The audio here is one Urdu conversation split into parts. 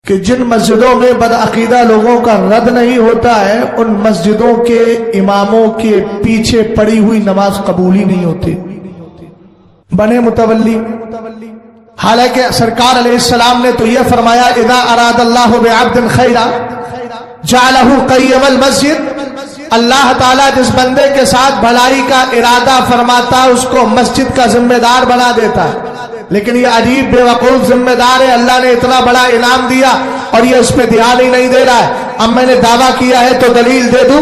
کہ جن مسجدوں میں بدعقیدہ لوگوں کا رد نہیں ہوتا ہے ان مسجدوں کے اماموں کے پیچھے پڑی ہوئی نماز قبول ہی نہیں ہوتی، بنے متولی۔ حالانکہ سرکار علیہ السلام نے تو یہ فرمایا اذا اراد اللہ بعبد خیرا جعلہ قیم المسجد، اللہ تعالیٰ جس بندے کے ساتھ بھلائی کا ارادہ فرماتا اس کو مسجد کا ذمہ دار بنا دیتا ہے۔ لیکن یہ عجیب بے وقوف ذمہ دار ہے، اللہ نے اتنا بڑا انعام دیا اور یہ اس پہ دھیان ہی نہیں دے رہا ہے۔ اب میں نے دعویٰ کیا ہے تو دلیل دے دوں،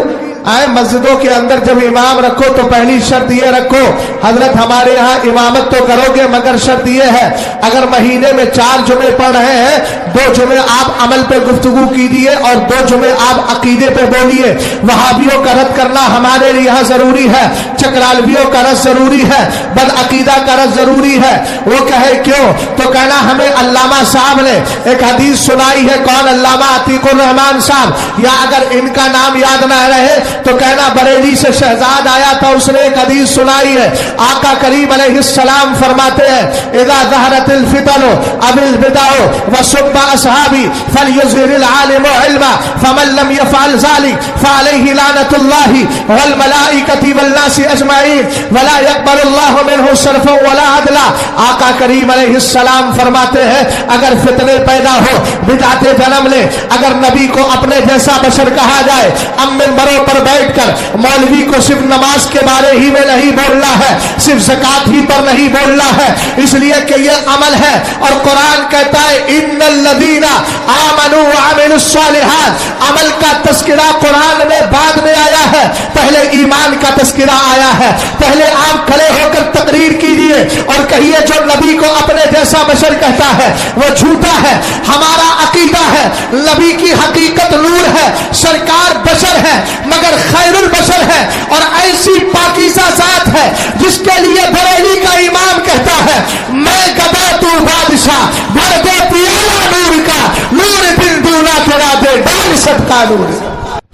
مسجدوں کے اندر جب امام رکھو تو پہلی شرط یہ رکھو، حضرت ہمارے ہاں امامت تو کرو گے مگر شرط یہ ہے اگر مہینے میں 4 جمعے پڑھ رہے ہیں 2 جمعے آپ عمل پہ گفتگو کیجیے اور 2 جمعے آپ عقیدے پہ بولیے۔ وہابیوں کا رد کرنا ہمارے لیے یہاں ضروری ہے، چکرالویوں کا رد ضروری ہے، بدعقیدہ کا رد ضروری ہے۔ وہ کہے کیوں تو کہنا ہمیں علامہ صاحب نے ایک حدیث سنائی ہے، کون؟ علامہ عتیق الرحمان صاحب، یا اگر ان کا نام یاد نہ رہے تو کہنا بریلی سے شہزاد آیا تھا، اس نے ایک حدیث سنائی ہے، آقا کریم علیہ السلام فرماتے ہیں اذا ظہرت الفتن اب البدع وسب اصحابی فلیظہر العالم علما فمن لم يفعل ذلك فعليه لعنة الله والملائکة والناس اجمعین ولا يقبل الله منه صرفا ولا عدلا۔ آقا کریم علیہ السلام فرماتے ہیں اگر فتنے پیدا ہو، بدعتیں جنم لے، اگر نبی کو اپنے جیسا بشر کہا جائے، اب منبروں پر بیٹھ کر مولوی کو صرف نماز کے بارے ہی میں نہیں بولنا ہے، صرف زکات ہی پر نہیں بولنا ہے، اس لیے کہ یہ عمل ہے اور قرآن کہتا ہے ان الذین آمنوا وعملوا الصالحات، عمل کا تذکرہ قرآن میں بعد میں آیا ہے، پہلے ایمان کا تذکرہ آیا ہے۔ پہلے آپ کھڑے ہو کر تقریر کیجئے اور کہیے جو نبی کو اپنے جیسا بشر کہتا ہے وہ جھوٹا ہے۔ ہمارا عقیدہ ہے نبی کی حقیقت نور ہے، سرکار بشر ہے مگر خیر البشر ہے اور ایسی پاکیزہ ذات ہے جس کے لیے بریلی کا امام کہتا ہے میں گدا تو بادشاہ بھر دے پیالہ نور کا، نور دل دونا تیرا دے ڈال صدقہ نور۔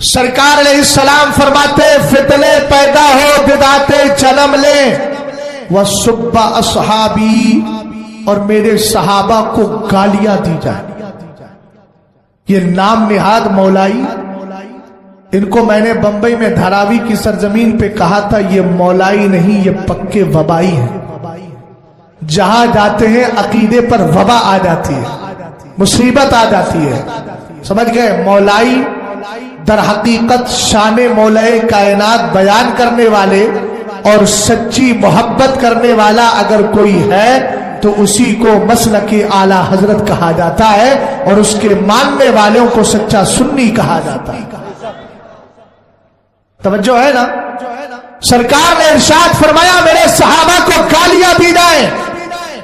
سرکار علیہ السلام فرماتے فتنے پیدا ہو، بدعتیں جنم لیں، وَسُبَّ اصحابی، اور میرے صحابہ کو گالیاں دی جائیں۔ یہ نام نہاد مولائی، ان کو میں نے بمبئی میں دھاراوی کی سرزمین پہ کہا تھا یہ مولائی نہیں، یہ پکے وبائی ہیں۔ جہاں جاتے ہیں عقیدے پر وبا آ جاتی ہے، مصیبت آ جاتی ہے، سمجھ گئے؟ مولائی در حقیقت شان مولائے کائنات بیان کرنے والے اور سچی محبت کرنے والا اگر کوئی ہے تو اسی کو مسلک اعلی حضرت کہا جاتا ہے اور اس کے ماننے والوں کو سچا سنی کہا جاتا ہے۔ توجہ ہے نا؟ سرکار نے ارشاد فرمایا میرے صحابہ کو گالیاں دی جائیں۔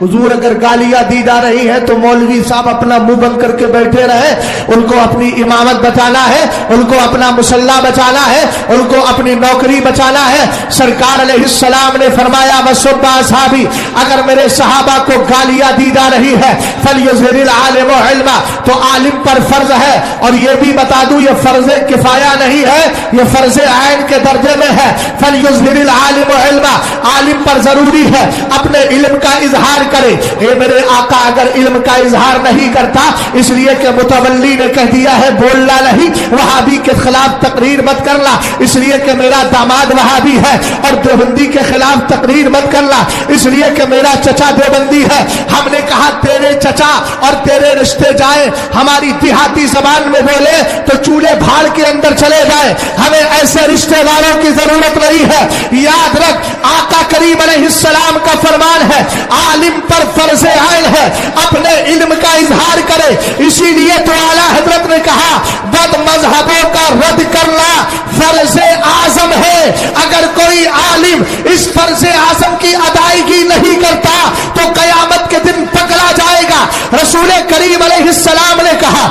حضور اگر گالیاں دی جا رہی ہے تو مولوی صاحب اپنا منہ بند کر کے بیٹھے رہے، ان کو اپنی امامت بچانا ہے، ان کو اپنا مصلی بچانا ہے، ان کو اپنی نوکری بچانا ہے۔ سرکار علیہ السلام نے فرمایا وَسُبَّ اصحابی، اگر میرے صحابہ کو گالیاں دی جا رہی ہے فَلْيُظْهِرِ الْعَالِمُ عِلْمًا، تو عالم پر فرض ہے، اور یہ بھی بتا دوں یہ فرض کفایہ نہیں ہے، یہ فرض عین کے درجے میں ہے۔ فَلْيُظْهِرِ الْعَالِمُ عِلْمًا، عالم پر ضروری ہے اپنے علم کا اظہار کرے۔ اے میرے آقا اگر علم کا اظہار نہیں کرتا، اس لیے کہ متولی نے کہہ دیا ہے بولنا نہیں، وہابی کے خلاف تقریر مت کرنا، اس لیے کہ میرا داماد وہابی ہے، اور دیوبندی کے خلاف تقریر مت کرنا، اس لیے کہ میرا چچا دیوبندی ہے۔ ہم نے کہا تیرے چچا اور تیرے رشتے جائیں، ہماری دیہاتی زبان میں بولے تو چولہے بھاڑ کے اندر چلے جائیں، ہمیں ایسے رشتے داروں کی ضرورت نہیں ہے۔ یاد رکھ آقا کریم علیہ السلام کا فرمان ہے عالم پر فرض عین ہے اپنے علم کا اظہار کرے، اسی لیے تو اعلیٰ حضرت نے کہا بد مذہبوں کا رد کرنا فرض اعظم ہے۔ اگر کوئی عالم اس فرض اعظم کی ادائیگی نہیں کرتا تو قیامت کے دن پکڑا جائے گا۔ رسول کریم علیہ السلام نے کہا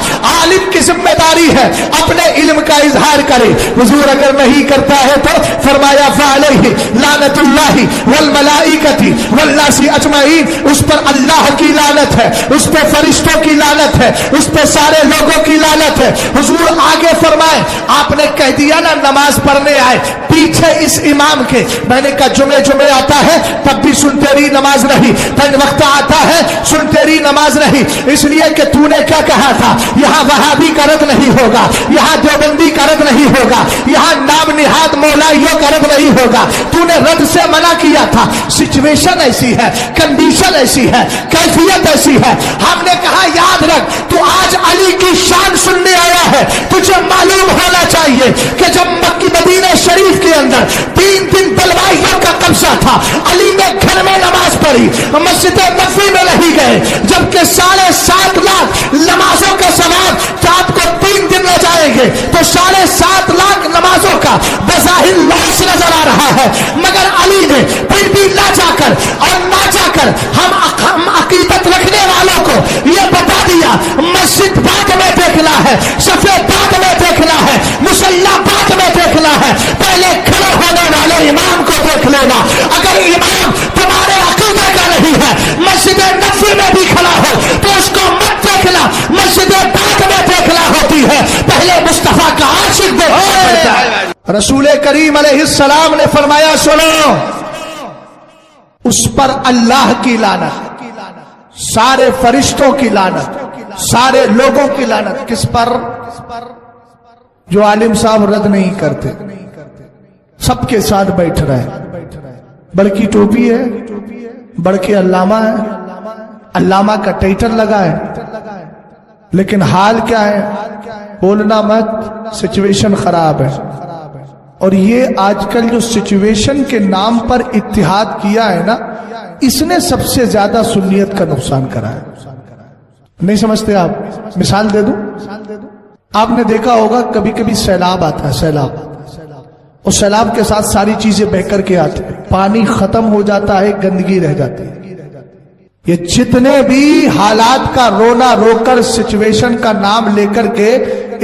عالم کی ذمہ داری ہے اپنے علم کا اظہار کرے. حضور اگر نہیں کرتا ہے تو فرمایا فعلیہ لعنت اللہ والملائکۃ والناس اجمعین, اس پر اللہ کی لعنت ہے, اس پہ فرشتوں کی لعنت ہے, اس پہ سارے لوگوں کی لعنت ہے. حضور آگے فرمائے آپ نے کہہ دیا نا نماز پڑھنے آئے پیچھے اس امام کے, میں نے کہا جمعے آتا ہے تب بھی سن تیری نماز نہیں, پنج وقت آتا ہے سن تیری نماز نہیں, اس لیے کہ تو نے کیا کہا تھا یہاں وہابی کا رد نہیں ہوگا, یہاں دیوبندی کا رد نہیں ہوگا, یہاں نام نہاد مولائیوں کا رد نہیں ہوگا. تو نے رد سے منع کیا تھا. سچویشن ایسی ہے, کنڈیشن ایسی ہے, کیفیت ایسی ہے. ہم نے کہا یاد رکھ تو آج علی کی شان سننے آیا ہے, تجھے معلوم ہونا چاہیے کہ جب مکی مدینہ شریف کے اندر 3 دن بلوائیوں کا قبضہ تھا, علی نے گھر میں نماز پڑھی, مسجد نبوی میں نہیں گئے, جبکہ 7.5 لاکھ نمازوں کا ثواب کہ آپ کو 3 دن لے جائیں گے تو 7.5 لاکھ نمازوں کا بظاہر لاس نظر آ رہا ہے, مگر علی نے پھر بھی نہ جا کر اور نہ جا کر ہم عقیدت رکھنے والوں کو یہ بتا دیا مسجد بعد میں دیکھنا ہے, صفے بعد میں دیکھنا ہے, مصلی بعد میں دیکھنا ہے, پہلے کھڑے ہونے والے امام کو دیکھ لینا. اگر امام تمہارے عقیدے کا نہیں ہے, مسجد نبوی میں بھی کھڑا ہو تو اس کو مت دیکھنا, مسجد بعد میں دیکھنا ہوتی ہے, پہلے مصطفیٰ کا عاشق دیکھنا پڑتا ہے. رسول کریم علیہ السلام نے فرمایا سنو, اس پر اللہ کی لعنت, سارے فرشتوں کی لعنت, سارے لوگوں کی لعنت. کس پر؟ جو عالم صاحب رد نہیں کرتے, سب کے ساتھ بیٹھ رہے, بڑکی ٹوپی ہے, بڑکے علامہ ہے, علامہ کا ٹائٹل لگا ہے, لیکن حال کیا ہے؟ بولنا مت, سچویشن خراب ہے. اور یہ آج کل جو سچویشن کے نام پر اتحاد کیا ہے نا, اس نے سب سے زیادہ سنیت کا نقصان کرا ہے. نہیں سمجھتے آپ؟ مثال دے دوں, آپ نے دیکھا ہوگا کبھی کبھی سیلاب آتا ہے, سیلاب, اور سیلاب کے ساتھ ساری چیزیں بہہ کر کے آتی ہیں, پانی ختم ہو جاتا ہے, گندگی رہ جاتی ہے. یہ جتنے بھی حالات کا رونا رو کر سچویشن کا نام لے کر کے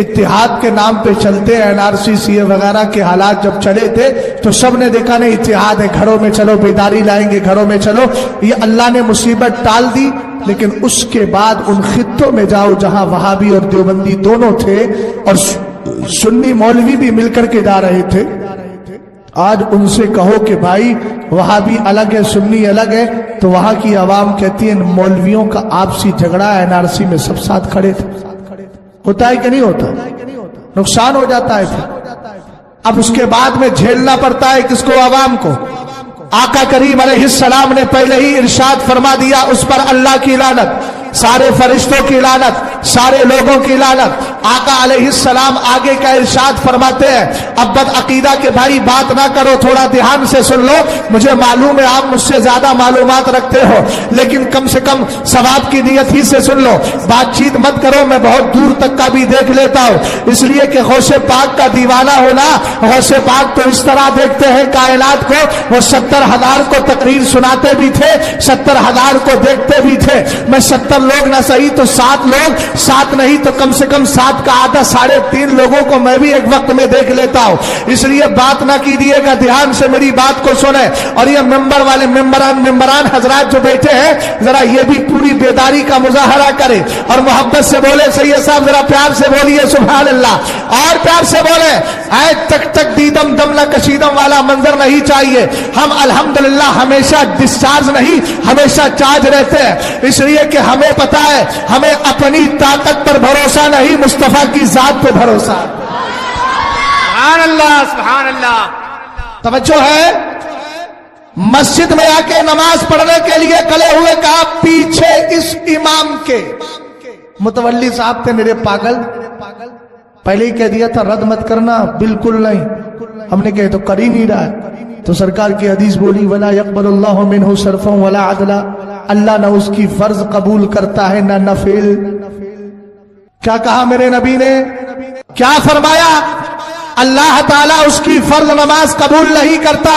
اتحاد کے نام پہ چلتے ہیں, NRC CA وغیرہ کے حالات جب چلے تھے تو سب نے دیکھا نہیں اتحاد ہے, گھروں میں چلو, بیداری لائیں گے, گھروں میں چلو. یہ اللہ نے مصیبت ٹال دی, لیکن اس کے بعد ان خطوں میں جاؤ جہاں وہابی اور دیوبندی دونوں تھے اور سنی مولوی بھی مل کر کے جا رہے تھے. آج ان سے کہو کہ بھائی وہابی الگ ہے, سنی الگ ہے, تو وہاں کی عوام کہتی ہے مولویوں کا آپسی جھگڑا ہے, NRC میں سب ساتھ کھڑے تھے. ہوتا ہے کہ نہیں ہوتا؟ نقصان ہو جاتا ہے. اب اس کے بعد میں جھیلنا پڑتا ہے کس کو؟ عوام کو. آقا کریم علیہ السلام نے پہلے ہی ارشاد فرما دیا اس پر اللہ کی لعنت, سارے فرشتوں کی لعنت, سارے لوگوں کی لعنت. آقا علیہ السلام آگے کا ارشاد فرماتے ہیں, اب بد عقیدہ کے بھائی بات نہ کرو, تھوڑا دھیان سے سن لو, مجھے معلوم ہے آپ مجھ سے زیادہ معلومات رکھتے ہو, لیکن کم سے کم ثواب کی نیت ہی سے سن لو, بات چیت مت کرو, میں بہت دور تک کا بھی دیکھ لیتا ہوں, اس لیے کہ غوث پاک کا دیوانہ ہونا. غوث پاک تو اس طرح دیکھتے ہیں کائنات کو, وہ 70,000 کو تقریر سناتے بھی تھے, 70,000 کو دیکھتے بھی تھے. میں 70 لوگ نہ صحیح تو 7 لوگ, 7 نہیں تو کم سے کم 7 کا آدھا 3.5 لوگوں کو میں بھی ایک وقت میں دیکھ لیتا ہوں. اس لیے بات نہ کیجیے گا, دھیان سے میری بات کو سنیں. اور یہ ممبر والے ممبران حضرات جو بیٹھے ہیں, ذرا یہ بھی پوری بیداری کا مظاہرہ کریں اور محبت سے بولے. سید صاحب ذرا پیار سے بولیے سبحان اللہ, اور پیار سے بولے. اے تک تک دیدم دم نہ کشیدم والا منظر نہیں چاہیے. ہم الحمدللہ ہمیشہ ڈسچارج نہیں, ہمیشہ چارج رہتے ہیں, اس لیے کہ ہمیں پتا ہے ہمیں اپنی طاقت پر بھروسہ نہیں, مصطفیٰ کی ذات پہ بھروسہ. سبحان اللہ, سبحان اللہ. توجہ ہے, مسجد میں آ کے نماز پڑھنے کے لیے کھڑے ہوئے, کہا پیچھے اس امام کے. متولی صاحب تھے میرے پاگل, پہلے ہی کہہ دیا تھا رد مت کرنا, بالکل نہیں. ہم نے کہے تو کر ہی نہیں رہا ہے, تو سرکار کی حدیث بولی ولا يقبل اللہ منہ صرفا ولا عدلا, اللہ نہ اس کی فرض قبول کرتا ہے نہ نفل. کیا کہا میرے نبی نے, کیا فرمایا؟ اللہ تعالیٰ اس کی فرض نماز قبول نہیں کرتا,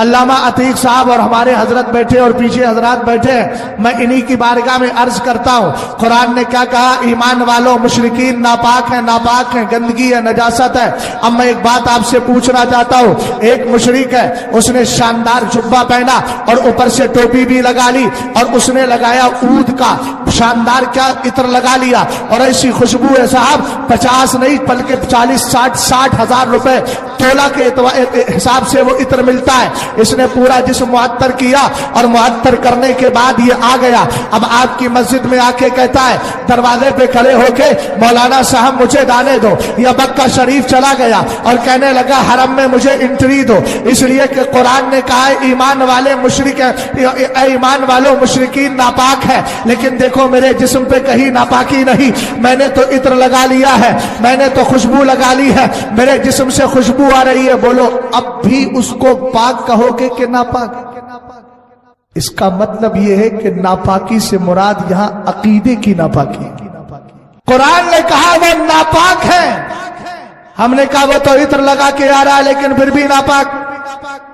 علامہ عتیق صاحب اور ہمارے حضرت بیٹھے اور پیچھے حضرات بیٹھے ہیں، میں انہی کی بارگاہ میں عرض کرتا ہوں، قرآن نے کیا کہا؟ ایمان والوں، مشرکین ناپاک ہیں، گندگی ہے، نجاست ہے۔ اب میں ایک بات آپ سے پوچھنا چاہتا ہوں، ایک مشرک ہے، اس نے شاندار جبہ پہنا اور اوپر سے ٹوپی بھی لگا لی، اور اس نے لگایا عود کا شاندار کیا عطر لگا لیا، اور ایسی خوشبو ہے صاحب 50 نہیں بلکہ 40-60 ہزار روپے تولہ کے حساب سے وہ عطر ملتا ہے۔ اس نے پورا جسم معطر کیا، اور معطر کرنے کے بعد یہ آ گیا، اب آپ کی مسجد میں آ کے کہتا ہے، دروازے پہ کھڑے ہو کے، مولانا صاحب مجھے جانے دو۔ یہ مکہ شریف چلا گیا اور کہنے لگا حرم میں مجھے انٹری دو، اس لیے کہ قرآن نے کہا ہے ایمان والے مشرک ہیں، اے ایمان والوں مشرکین ناپاک ہے، لیکن دیکھو میرے جسم پہ کہیں ناپاکی نہیں، میں نے تو عطر لگا لیا ہے، میں نے تو خوشبو لگا لی ہے، میرے جسم سے خوشبو آ رہی ہے۔ بولو اب بھی اس کو پاک کہو گے کہ ناپاک؟ اس کا مطلب یہ ہے کہ ناپاکی سے مراد یہاں عقیدے کی ناپاکی۔ قرآن نے کہا وہ ناپاک ہے، ہم نے کہا وہ تو عطر لگا کے آ رہا ہے لیکن پھر بھی ناپاک،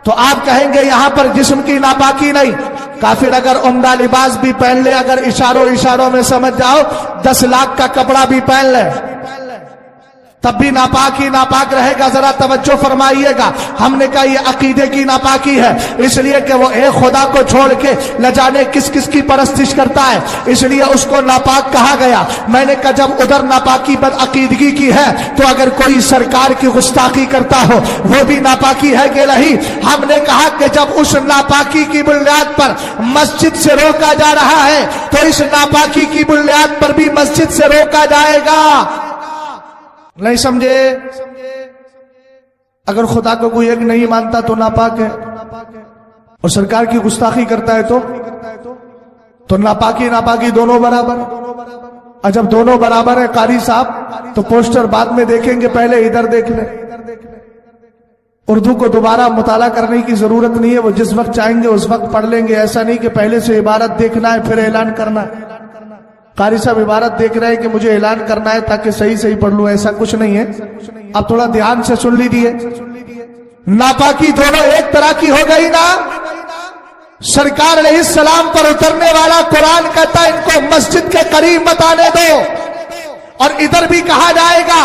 تو آپ کہیں گے یہاں پر جسم کی ناپاکی نہیں۔ کافر اگر عمدہ لباس بھی پہن لے، اگر اشاروں میں سمجھ جاؤ 10 لاکھ کا کپڑا بھی پہن لے، تب بھی ناپاک ہی ناپاک رہے گا۔ ذرا توجہ فرمائیے گا، ہم نے کہا یہ عقیدے کی ناپاکی ہے، اس لیے کہ وہ ایک خدا کو چھوڑ کے نہ جانے کس کس کی پرستش کرتا ہے، اس لیے اس کو ناپاک کہا گیا۔ میں نے کہا جب ادھر ناپاکی بد عقیدگی کی ہے تو اگر کوئی سرکار کی گستاخی کرتا ہو وہ بھی ناپاکی ہے کہ نہیں؟ ہم نے کہا کہ جب اس ناپاکی کی بنیاد پر مسجد سے روکا جا رہا ہے تو اس ناپاکی کی بنیاد پر بھی مسجد سے روکا جائے گا۔ نہیں سمجھے؟ اگر خدا کو کوئی ایک نہیں مانتا تو ناپاک ہے، اور سرکار کی گستاخی کرتا ہے تو ناپاکی دونوں برابر۔ اور جب دونوں برابر ہیں قاری صاحب تو پوسٹر بعد میں دیکھیں گے، پہلے ادھر دیکھ لیں۔ اردو کو دوبارہ مطالعہ کرنے کی ضرورت نہیں ہے، وہ جس وقت چاہیں گے اس وقت پڑھ لیں گے، ایسا نہیں کہ پہلے سے عبارت دیکھنا ہے پھر اعلان کرنا ہے۔ قاری صاحب عبارت دیکھ رہے ہیں کہ مجھے اعلان کرنا ہے تاکہ صحیح پڑھ لوں، ایسا کچھ نہیں ہے۔ اب تھوڑا دھیان سے سن لیجیے، ناپاکی دونوں ایک طرح کی ہو گئی نا۔ سرکار علیہ السلام پر اترنے والا قرآن کہتا ہے ان کو مسجد کے قریب مت آنے دو، اور ادھر بھی کہا جائے گا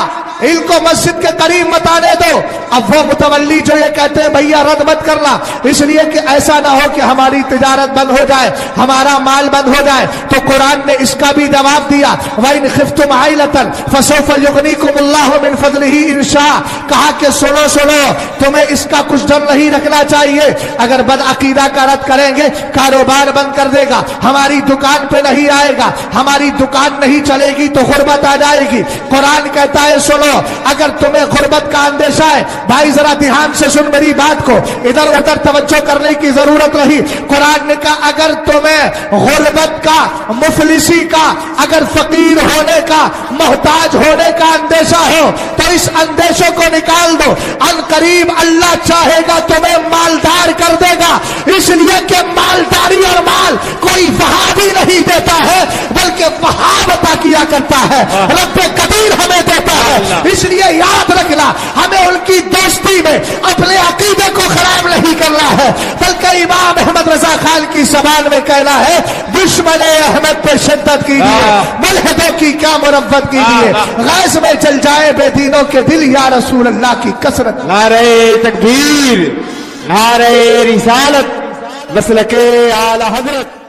ان کو مسجد کے قریب مت آنے دو۔ اب وہ متولی جو یہ کہتے ہیں بھیا رد مت کرنا، اس لیے کہ ایسا نہ ہو کہ ہماری تجارت بند ہو جائے، ہمارا مال بند ہو جائے، تو قرآن نے اس کا بھی جواب دیا، وَإِنْ خِفْتُمْ عَيْلَةً فَسَوْفَ يُغْنِيكُمُ اللَّهُ مِنْ فَضْلِهِ إِنْ شَاءَ۔ کہا کہ سنو تمہیں اس کا کچھ ڈر نہیں رکھنا چاہیے، اگر بد عقیدہ کا رد کریں گے کاروبار بند کر دے گا، ہماری دکان پہ نہیں آئے گا، ہماری دکان نہیں چلے گی تو غربت آ جائے گی۔ قرآن کہتا ہے سنو، اگر تمہیں غربت کا اندیشہ ہے، بھائی ذرا دھیان سے سن میری بات کو، ادھر ادھر توجہ کرنے کی ضرورت نہیں۔ قرآن نے کہا اگر تمہیں غربت کا، مفلسی کا، اگر فقیر ہونے کا، محتاج ہونے کا اندیشہ ہو تو اس اندیشے کو نکال دو، ان قریب اللہ چاہے گا تمہیں مالدار کر دے گا، اس لیے کہ مالداری اور مال کوئی وہابی نہیں دیتا ہے بلکہ وہاب عطا کیا کرتا ہے، رب قدیر ہمیں دیتا ہے۔ اس لیے یاد رکھنا، ہمیں ان کی دوستی میں اپنے عقیدے کو خراب نہیں کرنا ہے، بلکہ امام احمد رضا خان کی زبان میں کہنا ہے دشمن احمد پہ شدت کیجیے، ملحدوں کی کیا مربت کیجیے، غیظ میں جل جائے بے دینوں کے دل یا رسول اللہ کی کثرت۔ نعرہ تکبیر، نعرہ رسالت، مسلک اعلی حضرت۔